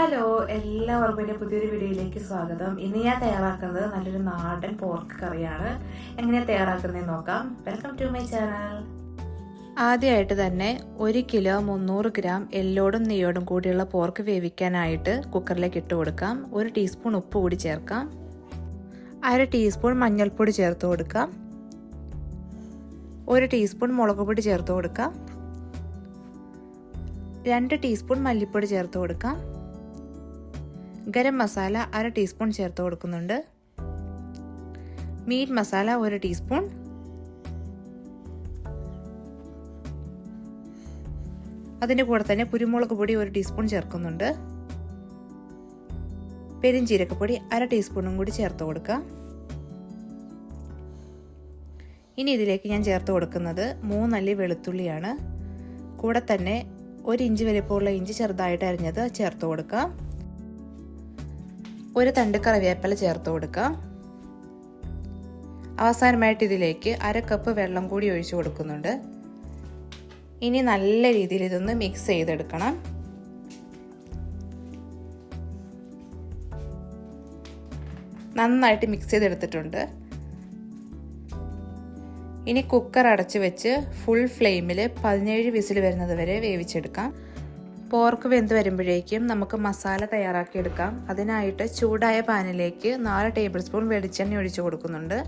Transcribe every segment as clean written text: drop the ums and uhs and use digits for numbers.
Hello, എല്ലാവർക്കും എൻ്റെ പുതിയൊരു വീഡിയോയിലേക്ക് സ്വാഗതം. ഇന്ന് ഞാൻ തയ്യാറാക്കുന്നത് നല്ലൊരു നാടൻ പോർക്ക് കറിയാണ്. എങ്ങനെയാണ് തയ്യാറാക്കുന്നതെന്ന് നോക്കാം. Welcome to my channel. ആദ്യമായിട്ട് തന്നെ 1 കിലോ 300 ഗ്രാം എല്ലോടും നെയ്യോടും കൂടിയുള്ള പോർക്ക് വേവിക്കാനായിട്ട് കുക്കറിലേക്ക് ഇട്ട് കൊടുക്കാം. 1 ടീസ്പൂൺ ഉപ്പ് കൂടി ചേർക്കാം. 1/2 ടീസ്പൂൺ മഞ്ഞൾപ്പൊടി ചേർത്ത് കൊടുക്കാം. 1 ടീസ്പൂൺ മുളക് പൊടി ചേർത്ത് കൊടുക്കാം. 2 ടീസ്പൂൺ മല്ലിപ്പൊടി ചേർത്ത് കൊടുക്കാം. ഗരം മസാല 1/2 ടീസ്പൂൺ ചേർത്ത് കൊടുക്കുന്നുണ്ട്. Meat masala 1 teaspoon. അതിൻ്റെ കൂടെ തന്നെ കുരുമുളക് പൊടി 1 ടീസ്പൂൺ ചേർക്കുന്നുണ്ട്. പെരുംജീരകപ്പൊടി 1/2 ടീസ്പൂണും കൂടി ചേർത്ത് കൊടുക്കാം. ഇനി ഇതിലേക്ക് ഞാൻ ചേർത്ത് കൊടുക്കുന്നത് 3 അല്ലി വെളുത്തുള്ളിയാണ്. കൂടെ തന്നെ 1 ഇഞ്ച് വലിപ്പമുള്ള ഇഞ്ചി ചെറുതായിട്ട് അരിഞ്ഞത് ചേർത്ത് കൊടുക്കാം. 1 തണ്ട് കറിവേപ്പില ചേർത്ത് കൊടുക്കാം. അവസാനമായിട്ട് ഇതിലേക്ക് 1/2 കപ്പ് വെള്ളം കൂടി ഒഴിച്ചു കൊടുക്കുന്നുണ്ട്. ഇനി നല്ല രീതിയിൽ ഇതൊന്ന് മിക്സ് ചെയ്തെടുക്കണം. നന്നായിട്ട് മിക്സ് ചെയ്തെടുത്തിട്ടുണ്ട്. ഇനി കുക്കർ അടച്ചു വെച്ച് ഫുൾ ഫ്ലെയിമിൽ 17 വിസിൽ വരുന്നത് വരെ വേവിച്ചെടുക്കാം. പോർക്ക് വെന്ത് വരുമ്പോഴേക്കും നമുക്ക് മസാല തയ്യാറാക്കിയെടുക്കാം. അതിനായിട്ട് ചൂടായ പാനിലേക്ക് 4 ടേബിൾ സ്പൂൺ വെളിച്ചെണ്ണ ഒഴിച്ചു കൊടുക്കുന്നുണ്ട്.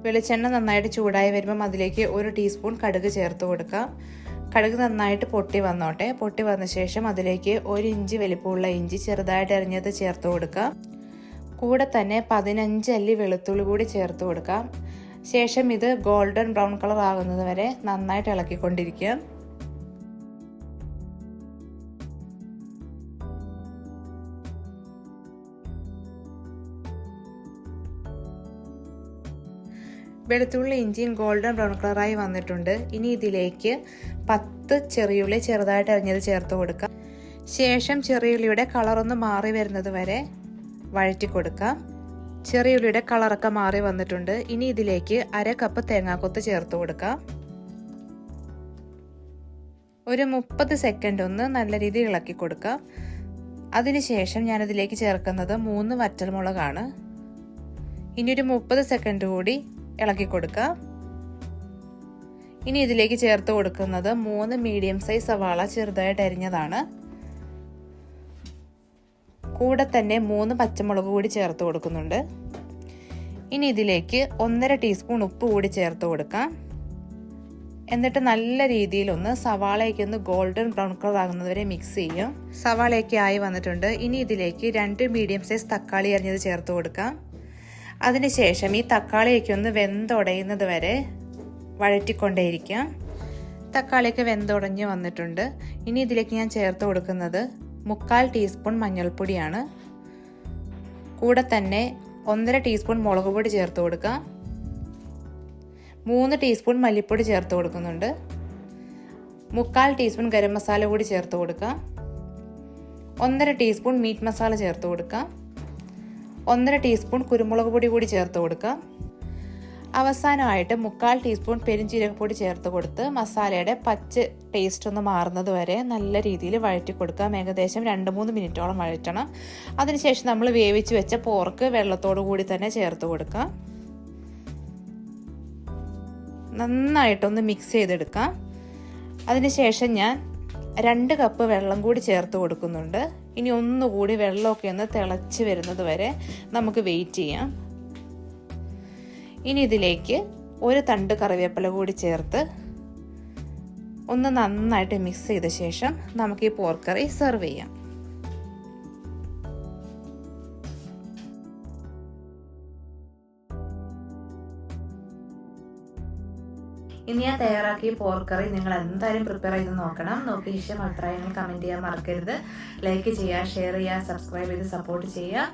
വെളിച്ചെണ്ണ നന്നായിട്ട് ചൂടായി വരുമ്പം അതിലേക്ക് 1 ടീസ്പൂൺ കടുക് ചേർത്ത് കൊടുക്കാം. കടുക് നന്നായിട്ട് പൊട്ടി വന്നോട്ടെ. പൊട്ടി വന്ന ശേഷം അതിലേക്ക് 1 ഇഞ്ച് വലിപ്പമുള്ള ഇഞ്ചി ചെറുതായിട്ട് അരിഞ്ഞത് ചേർത്ത് കൊടുക്കാം. കൂടെ തന്നെ 15 അല്ലി വെളുത്തുള്ളി കൂടി ചേർത്ത് കൊടുക്കാം. ശേഷം ഇത് ഗോൾഡൻ ബ്രൗൺ കളർ ആകുന്നത് വരെ നന്നായിട്ട് ഇളക്കിക്കൊണ്ടിരിക്കുക. വെളുത്തുള്ളി ഇഞ്ചിയും ഗോൾഡൻ ബ്രൗൺ കളറായി വന്നിട്ടുണ്ട്. ഇനി ഇതിലേക്ക് 10 ചെറിയുള്ളി ചെറുതായിട്ട് അരിഞ്ഞത് ചേർത്ത് കൊടുക്കാം. ശേഷം ചെറിയുള്ളിയുടെ കളറൊന്ന് മാറി വരുന്നത് വരെ വഴറ്റി കൊടുക്കാം. ചെറിയുള്ളിയുടെ കളറൊക്കെ മാറി വന്നിട്ടുണ്ട്. ഇനി ഇതിലേക്ക് 1/2 കപ്പ് തേങ്ങാക്കൊത്ത് ചേർത്ത് കൊടുക്കാം. ഒരു 30 സെക്കൻഡ് ഒന്ന് നല്ല രീതിയിൽ ഇളക്കി കൊടുക്കാം. അതിനുശേഷം ഞാനിതിലേക്ക് ചേർക്കുന്നത് 3 വറ്റൽമുളകാണ്. ഇനി ഒരു 30 സെക്കൻഡ് കൂടി ഇളക്കി കൊടുക്കാം. ഇനി ഇതിലേക്ക് ചേർത്ത് കൊടുക്കുന്നത് 3 മീഡിയം സൈസ് സവാള ചെറുതായിട്ട് അരിഞ്ഞതാണ്. കൂടെ തന്നെ 3 പച്ചമുളക് കൂടി ചേർത്ത് കൊടുക്കുന്നുണ്ട്. ഇനി ഇതിലേക്ക് 1/2 ടീസ്പൂൺ ഉപ്പ് കൂടി ചേർത്ത് കൊടുക്കാം. എന്നിട്ട് നല്ല രീതിയിലൊന്ന് സവാളയൊക്കെ ഗോൾഡൻ ബ്രൗൺ കളർ ആകുന്നത് വരെ മിക്സ് ചെയ്യും. സവാളയൊക്കെ ആയി വന്നിട്ടുണ്ട്. ഇനി ഇതിലേക്ക് 2 മീഡിയം സൈസ് തക്കാളി അരിഞ്ഞത് ചേർത്ത് കൊടുക്കാം. അതിനുശേഷം ഈ തക്കാളിയൊക്കെ ഒന്ന് വെന്തുടയുന്നത് വരെ വഴറ്റിക്കൊണ്ടേയിരിക്കാം. തക്കാളിയൊക്കെ വെന്തുടഞ്ഞ് വന്നിട്ടുണ്ട്. ഇനി ഇതിലേക്ക് ഞാൻ ചേർത്ത് കൊടുക്കുന്നത് 1/4 ടീസ്പൂൺ മഞ്ഞൾപ്പൊടിയാണ്. കൂടെ തന്നെ 1/2 ടീസ്പൂൺ മുളക് പൊടി ചേർത്ത് കൊടുക്കാം. 3 ടീസ്പൂൺ മല്ലിപ്പൊടി ചേർത്ത് കൊടുക്കുന്നുണ്ട്. 1/4 ടീസ്പൂൺ ഗരം മസാല കൂടി ചേർത്ത് കൊടുക്കാം. 1/2 ടീസ്പൂൺ മീറ്റ് മസാല ചേർത്ത് കൊടുക്കാം. 1/2 ടീസ്പൂൺ കുരുമുളക് പൊടി കൂടി ചേർത്ത് കൊടുക്കാം. അവസാനമായിട്ട് 1/4 ടീസ്പൂൺ പെരുംജീരകപ്പൊടി ചേർത്ത് കൊടുത്ത് മസാലയുടെ പച്ച ടേസ്റ്റ് ഒന്ന് മാറുന്നത് വരെ നല്ല രീതിയിൽ വഴറ്റി കൊടുക്കാം. ഏകദേശം 2-3 മിനിറ്റോളം വഴറ്റണം. അതിനുശേഷം നമ്മൾ വേവിച്ച് വെച്ച പോർക്ക് വെള്ളത്തോടു കൂടി തന്നെ ചേർത്ത് കൊടുക്കാം. നന്നായിട്ടൊന്ന് മിക്സ് ചെയ്തെടുക്കാം. അതിനുശേഷം ഞാൻ 2 കപ്പ് വെള്ളം കൂടി ചേർത്ത് കൊടുക്കുന്നുണ്ട്. ഇനി ഒന്നുകൂടി വെള്ളമൊക്കെ ഒന്ന് തിളച്ച് വരുന്നത് വരെ നമുക്ക് വെയിറ്റ് ചെയ്യാം. ഇനി ഇതിലേക്ക് 1 തണ്ട് കറിവേപ്പില കൂടി ചേർത്ത് ഒന്ന് നന്നായിട്ട് മിക്സ് ചെയ്ത ശേഷം നമുക്ക് ഈ പോർക്ക് കറി സെർവ് ചെയ്യാം. ഇനി ഞാൻ തയ്യാറാക്കിയ പോർക്ക് കറി നിങ്ങൾ എന്തായാലും പ്രിപ്പയർ ചെയ്ത് നോക്കണം. നോക്കി ഇഷ്ടം അഭിപ്രായങ്ങൾ കമൻറ്റ് ചെയ്യാൻ മറക്കരുത്. ലൈക്ക് ചെയ്യുക, ഷെയർ ചെയ്യുക, സബ്സ്ക്രൈബ് ചെയ്ത് സപ്പോർട്ട് ചെയ്യുക.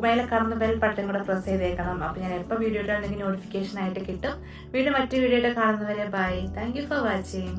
മേലെ കാണുന്ന ബെൽ ബട്ടൺ കൂടെ പ്രസ് ചെയ്തേക്കണം. അപ്പോൾ ഞാൻ എപ്പോൾ വീഡിയോ ഇട്ടാണെങ്കിൽ നോട്ടിഫിക്കേഷൻ ആയിട്ട് കിട്ടും. വീണ്ടും മറ്റു വീഡിയോ കാണുന്നവരെ bye. Thank you for watching.